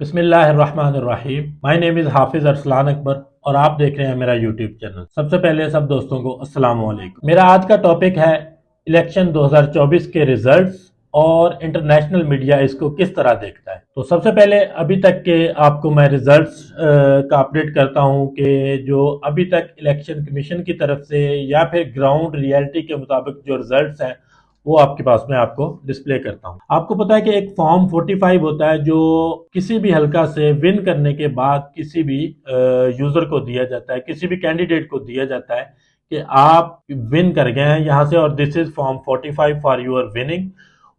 بسم اللہ الرحمن الرحیم. مائی نیم از حافظ ارسلان اکبر اور آپ دیکھ رہے ہیں میرا یوٹیوب چینل. سب سے پہلے سب دوستوں کو السلام علیکم. میرا آج کا ٹاپک ہے الیکشن 2024 کے ریزلٹس اور انٹرنیشنل میڈیا اس کو کس طرح دیکھتا ہے. تو سب سے پہلے ابھی تک کے آپ کو میں ریزلٹس کا اپڈیٹ کرتا ہوں کہ جو ابھی تک الیکشن کمیشن کی طرف سے یا پھر گراؤنڈ ریئلٹی کے مطابق جو ریزلٹس ہیں وہ آپ کے پاس میں آپ کو ڈسپلے کرتا ہوں. آپ کو پتا ہے کہ ایک فارم 45 ہوتا ہے جو کسی بھی حلقہ سے ون کرنے کے بعد کسی بھی یوزر کو دیا جاتا ہے, کسی بھی کینڈیڈیٹ کو دیا جاتا ہے کہ آپ ون کر گئے ہیں یہاں سے اور this is from 45 for your winning.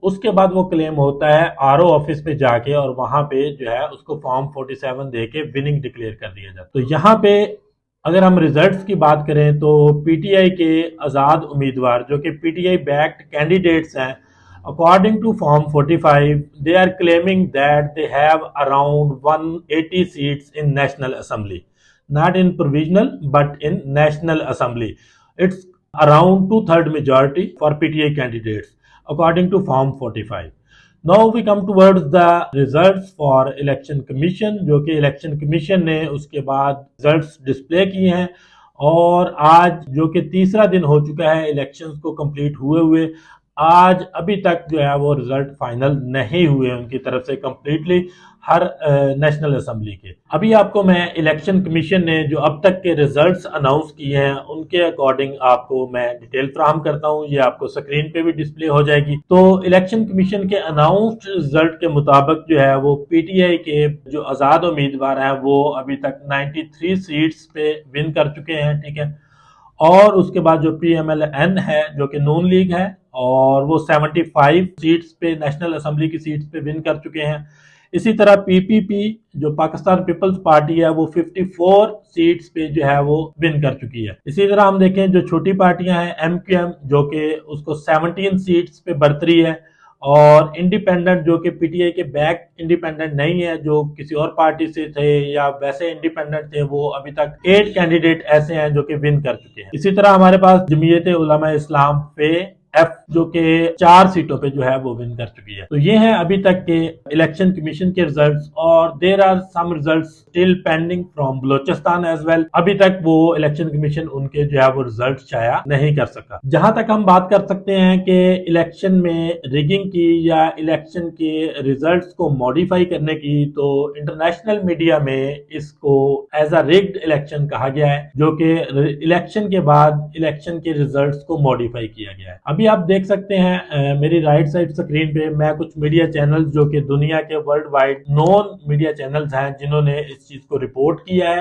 اس کے بعد وہ کلیم ہوتا ہے آر او آفس پہ جا کے اور وہاں پہ جو ہے اس کو فارم 47 دے کے وننگ ڈکلیئر کر دیا جاتا ہے. تو یہاں پہ اگر ہم ریزلٹس کی بات کریں تو پی ٹی آئی کے آزاد امیدوار جو کہ P T I backed candidates ہیں, according to form 45 they are claiming that they have around 180 seats in national assembly, not in provisional but in national assembly. It's around 2/3 majority for PTA candidates according to form 45. Now we come towards the results for election commission جو کہ election commission نے اس کے بعد results display کیے ہیں اور آج جو کہ تیسرا دن ہو چکا ہے الیکشنز کو کمپلیٹ ہوئے آج ابھی تک جو ہے وہ رزلٹ فائنل نہیں ہوئے ان کی طرف سے کمپلیٹلی ہر نیشنل اسمبلی کے. ابھی آپ کو میں الیکشن کمیشن نے جو اب تک کے ریزلٹس اناؤنس کیے ہیں ان کے اکارڈنگ آپ کو میں ڈیٹیل فراہم کرتا ہوں, یہ آپ کو سکرین پہ بھی ڈسپلے ہو جائے گی. تو الیکشن کمیشن کے اناؤنسڈ رزلٹ کے مطابق جو ہے وہ پی ٹی آئی کے جو آزاد امیدوار ہیں وہ ابھی تک 93 سیٹس پہ ون کر چکے ہیں, ٹھیک ہے. اور اس کے بعد جو پی ایم ایل این ہے جو کہ نون لیگ ہے اور وہ 75 سیٹس پہ نیشنل اسمبلی کی سیٹس پہ ون کر چکے ہیں. اسی طرح پی پی پی جو پاکستان پیپلز پارٹی ہے وہ 54 سیٹس پہ جو ہے وہ ون کر چکی ہے. اسی طرح ہم دیکھیں جو چھوٹی پارٹیاں ہیں ایم کیو ایم جو کہ اس کو 17 سیٹس پہ برتری ہے اور انڈیپینڈنٹ جو کہ پی ٹی آئی کے بیک انڈیپینڈنٹ نہیں ہے جو کسی اور پارٹی سے تھے یا ویسے انڈیپینڈنٹ تھے وہ ابھی تک 8 کینڈیڈیٹ ایسے ہیں جو کہ ون کر چکے ہیں. اسی طرح ہمارے پاس جمعیت علماء اسلام پہ ایف جو کہ 4 سیٹوں پہ جو ہے وہ ون کر چکی ہے. تو یہ ہیں ابھی تک کے الیکشن کمیشن کے ریزلٹس اور there are some results still pending from Balochistan as well. ابھی تک وہ الیکشن کمیشن ان کے جو ہے وہ ریزلٹ شائع نہیں کر سکا. جہاں تک ہم بات کر سکتے ہیں کہ الیکشن میں ریگنگ کی یا الیکشن کے ریزلٹس کو موڈیفائی کرنے کی, تو انٹرنیشنل میڈیا میں اس کو ایز اے ریگڈ الیکشن کہا گیا ہے جو کہ الیکشن کے بعد الیکشن کے ریزلٹس کو موڈیفائی کیا گیا ہے. ابھی آپ دیکھ سکتے ہیں میری رائٹ سائڈ سکرین پہ میں کچھ میڈیا چینلز جو کہ دنیا کے ورلڈ وائڈ نون میڈیا چینلز ہیں جنہوں نے اس چیز کو رپورٹ کیا ہے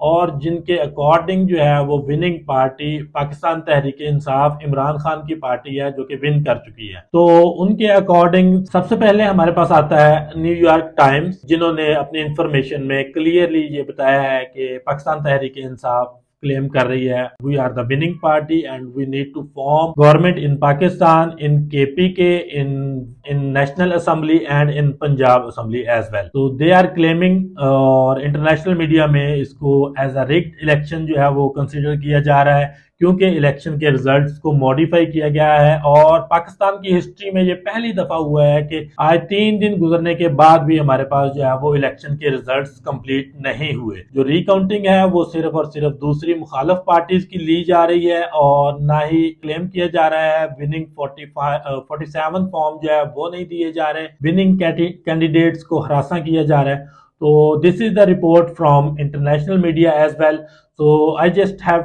اور جن کے اکارڈنگ جو ہے وہ وننگ پارٹی پاکستان تحریک انصاف عمران خان کی پارٹی ہے جو کہ ون کر چکی ہے. تو ان کے اکارڈنگ سب سے پہلے ہمارے پاس آتا ہے نیو یارک ٹائمز جنہوں نے اپنی انفارمیشن میں کلیئرلی یہ بتایا ہے کہ پاکستان تحریک انصاف کلیم کر رہی ہے we are the winning party and we need to form government in Pakistan, in KPK, in National Assembly and in Punjab Assembly as well. So they are claiming اور انٹرنیشنل میڈیا میں اس کو ایز اے rigged الیکشن جو ہے وہ consider کیا جا رہا ہے کیونکہ الیکشن کے ریزلٹس کو موڈیفائی کیا گیا ہے اور پاکستان کی ہسٹری میں یہ پہلی دفعہ ہوا ہے کہ آج 3 دن گزرنے کے بعد بھی ہمارے پاس جو ہے وہ الیکشن کے ریزلٹس کمپلیٹ نہیں ہوئے. جو ریکاؤنٹنگ ہے وہ صرف اور صرف دوسری مخالف پارٹیز کی لی جا رہی ہے اور نہ ہی کلیم کیا جا رہا ہے وننگ 47 فارم جو ہے وہ نہیں دیے جا رہے, وننگ کینڈیڈیٹس کو ہراساں کیا جا رہا ہے. تو this is the report from international media as well. So I just have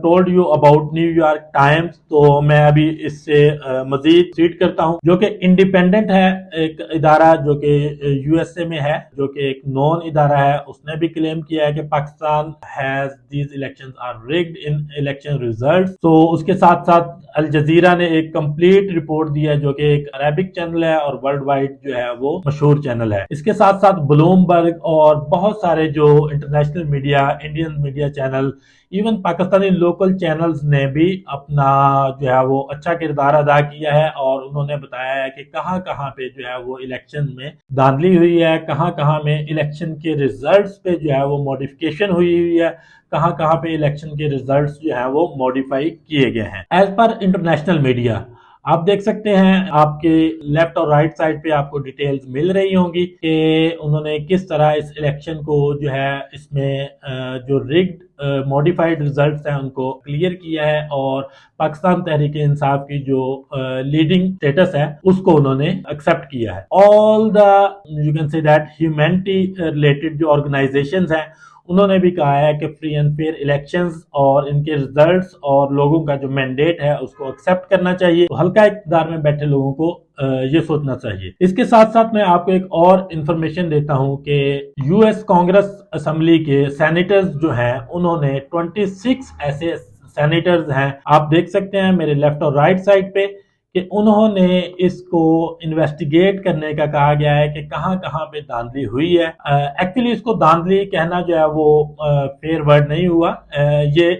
told you about New York Times. تو میں ابھی اس سے مزید سیٹ کرتا ہوں جو کہ انڈیپینڈنٹ ہے ایک ادارہ جو کہ یو ایس اے میں ہے جو کہ ایک نون ادارہ ہے. اس نے بھی کلیم کیا ہے کہ Pakistan has these elections are rigged in election results. تو اس کے ساتھ ساتھ الجزیرہ نے ایک کمپلیٹ رپورٹ دیا جو کہ ایک عربک چینل ہے اور ورلڈ وائڈ جو ہے وہ مشہور چینل ہے. اس کے ساتھ ساتھ بلومبرگ اور بہت سارے جو international media Indian media channel even Pakistani local channels نے بھی اپنا جو ہے وہ اچھا کردار ادا کیا ہے اور انہوں نے بتایا ہے کہ کہاں کہاں پہ جو ہے وہ الیکشن میں دھاندلی ہوئی ہے, کہاں کہاں میں الیکشن کے ریزلٹس پہ جو ہے وہ موڈیفیکیشن ہوئی ہے, کہاں کہاں پہ الیکشن کے ریزلٹس جو ہیں وہ موڈیفائی کیے گئے ہیں. ایز پر انٹرنیشنل میڈیا آپ دیکھ سکتے ہیں آپ کے لیفٹ اور رائٹ سائڈ پہ آپ کو ڈیٹیلز مل رہی ہوں گی کہ انہوں نے کس طرح اس الیکشن کو جو ہے اس میں جو ریگڈ موڈیفائڈ ریزلٹس ہیں ان کو کلیئر کیا ہے اور پاکستان تحریک انصاف کی جو لیڈنگ سٹیٹس ہے اس کو انہوں نے ایکسپٹ کیا ہے. All the you can say that humanity related جو آرگنائزیشنز ہیں انہوں نے بھی کہا ہے کہ فری اینڈ فیئر الیکشنز اور ان کے ریزلٹس اور لوگوں کا جو مینڈیٹ ہے اس کو ایکسپٹ کرنا چاہیے. تو حلقہ اقتدار میں بیٹھے لوگوں کو یہ سوچنا چاہیے. اس کے ساتھ ساتھ میں آپ کو ایک اور انفارمیشن دیتا ہوں کہ یو ایس کانگریس اسمبلی کے سینیٹرز جو ہیں انہوں نے 26 ایسے سینیٹرز ہیں آپ دیکھ سکتے ہیں میرے لیفٹ اور رائٹ سائڈ پہ کہ انہوں نے اس کو انویسٹیگیٹ کرنے کا کہا گیا ہے کہ کہاں کہاں پہ دھاندلی ہوئی ہے. ایکچولی اس کو دھاندلی کہنا جو ہے وہ فیئر ورڈ نہیں ہوا. یہ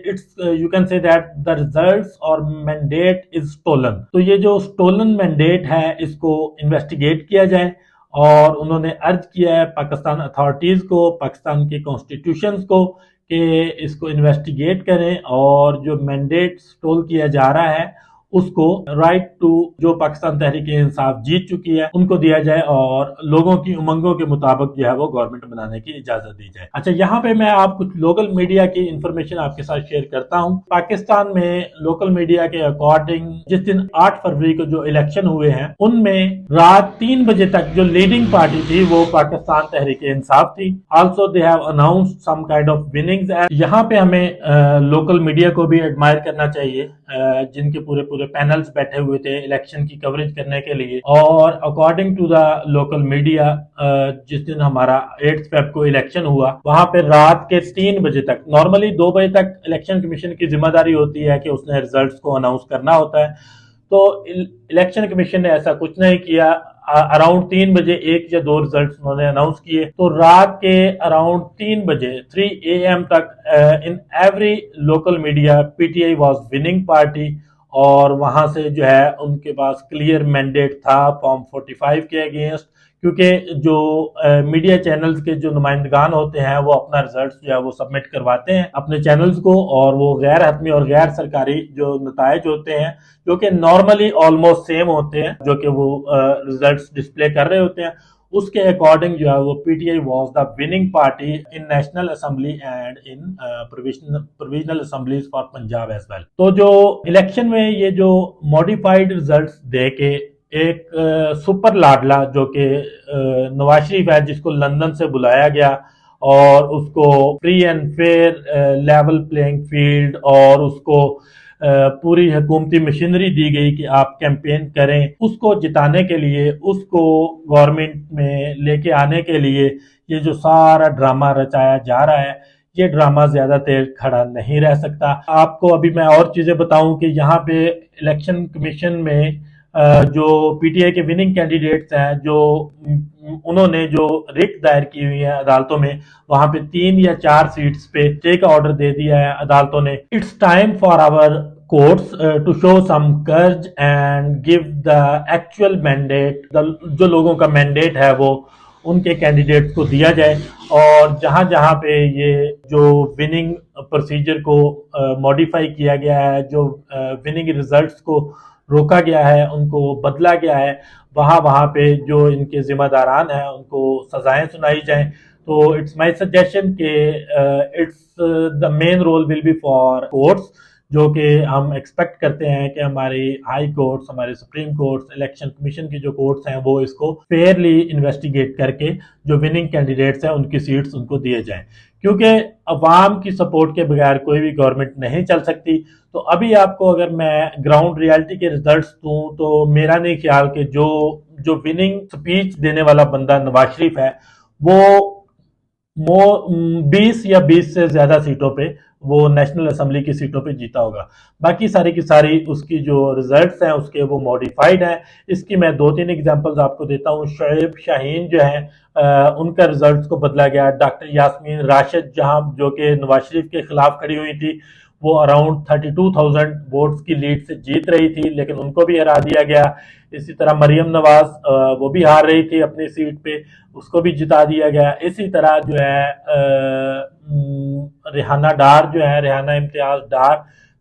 you can say that the results اور مینڈیٹ از اسٹولن. تو یہ جو اسٹولن مینڈیٹ ہے اس کو انویسٹیگیٹ کیا جائے اور انہوں نے عرض کیا ہے پاکستان اتھارٹیز کو پاکستان کے کانسٹیٹیوشنز کو کہ اس کو انویسٹیگیٹ کریں اور جو مینڈیٹ اسٹول کیا جا رہا ہے اس کو رائٹ ٹو جو پاکستان تحریک انصاف جیت چکی ہے ان کو دیا جائے اور لوگوں کی امنگوں کے مطابق جو ہے وہ گورنمنٹ بنانے کی اجازت دی جائے. اچھا یہاں پہ میں آپ کچھ لوکل میڈیا کی انفارمیشن آپ کے ساتھ شیئر کرتا ہوں. پاکستان میں لوکل میڈیا کے اکارڈنگ جس دن 8 فروری کو جو الیکشن ہوئے ہیں ان میں رات 3 بجے تک جو لیڈنگ پارٹی تھی وہ پاکستان تحریک انصاف تھی. Also they have announced some kind of winnings. یہاں پہ ہمیں لوکل میڈیا کو بھی ایڈمائر کرنا چاہیے جن کے پورے پینلز بیٹھے ہوئے تھے الیکشن کی کوریج کرنے کے لیے. اور according to the local media جس دن ہمارا 8 فیب کو الیکشن ہوا وہاں پہ رات کے 3 بجے تک نارملی 2 بجے تک الیکشن کمیشن کی ذمہ داری ہوتی ہے کہ اس نے ریزلٹس کو اناؤنس کرنا ہوتا ہے. تو الیکشن کمیشن نے ایسا کچھ نہیں کیا. اراؤنڈ 3 بجے 1 یا 2 ریزلٹس انہوں نے اناؤنس کیے. تو رات کے اراؤنڈ 3 بجے 3 AM تک in every local media P T I was winning party اور وہاں سے جو ہے ان کے پاس کلیئر مینڈیٹ تھا فارم 45 کے اگینسٹ. کیونکہ جو میڈیا چینلز کے جو نمائندگان ہوتے ہیں وہ اپنا ریزلٹس جو ہے وہ سبمٹ کرواتے ہیں اپنے چینلز کو اور وہ غیر حتمی اور غیر سرکاری جو نتائج ہوتے ہیں جو کہ نارملی آلموسٹ سیم ہوتے ہیں جو کہ وہ ریزلٹس ڈسپلے کر رہے ہوتے ہیں اس کے اکارڈنگ جو ہے وہ P T I was the winning party in national assembly and in provincial assemblies for Punjab as well. تو جو الیکشن میں یہ جو موڈیفائڈ ریزلٹس دے کے ایک سپر لاڈلا جو کہ نواز شریف ہے جس کو لندن سے بلایا گیا اور اس کو free and fair level playing field اور اس کو پوری حکومتی مشینری دی گئی کہ آپ کیمپین کریں اس کو جتانے کے لیے اس کو گورنمنٹ میں لے کے آنے کے لیے یہ جو سارا ڈرامہ رچایا جا رہا ہے یہ ڈرامہ زیادہ دیر کھڑا نہیں رہ سکتا. آپ کو ابھی میں اور چیزیں بتاؤں کہ یہاں پہ الیکشن کمیشن میں جو پی ٹی آئی کے وننگ کینڈیڈیٹس ہیں جو انہوں نے جو ریٹ دائر کی ہوئی ہیں عدالتوں میں وہاں پہ 3 یا 4 سیٹس پہ اسٹے کا آرڈر دے دیا ہے عدالتوں نے. It's time for our courts to show some courage and give the actual mandate جو لوگوں کا مینڈیٹ ہے وہ ان کے کینڈیڈیٹس کو دیا جائے اور جہاں جہاں پہ یہ جو وننگ پروسیجر کو موڈیفائی کیا گیا ہے جو وننگ ریزلٹس کو روکا گیا ہے ان کو بدلا گیا ہے وہاں پہ جو ان کے ذمہ داران ہیں ان کو سزائیں سنائی جائیں. تو اٹس مائی سجیشن کہ it's the main role will be for courts جو کہ ہم ایکسپیکٹ کرتے ہیں کہ ہماری ہائی کورٹس ہمارے سپریم کورٹس الیکشن کمیشن کی جو کورٹس ہیں وہ اس کو فیئرلی انویسٹیگیٹ کر کے جو وننگ کینڈیڈیٹس ہیں ان کی سیٹس ان کو دیے جائیں کیونکہ عوام کی سپورٹ کے بغیر کوئی بھی گورنمنٹ نہیں چل سکتی. تو ابھی آپ کو اگر میں گراؤنڈ ریالٹی کے ریزلٹس دوں تو میرا نہیں خیال کہ جو وننگ سپیچ دینے والا بندہ نواز شریف ہے وہ 20 یا 20 سے زیادہ سیٹوں پہ وہ نیشنل اسمبلی کی سیٹوں پہ جیتا ہوگا. باقی ساری کی ساری اس کی جو ریزلٹس ہیں اس کے وہ موڈیفائڈ ہیں. اس کی میں 2-3 ایگزامپلز آپ کو دیتا ہوں. شعیب شاہین جو ہیں ان کا ریزلٹس کو بدلا گیا. ڈاکٹر یاسمین راشد جہاں جو کہ نواز شریف کے خلاف کھڑی ہوئی تھی وہ اراؤنڈ 32,000 ووٹس کی لیڈ سے جیت رہی تھی لیکن ان کو بھی ہرا دیا گیا. اسی طرح مریم نواز وہ بھی ہار رہی تھی اپنی سیٹ پہ اس کو بھی جتا دیا گیا. اسی طرح جو ہے ریحانہ ڈار جو ہے ریحانہ امتیاز ڈار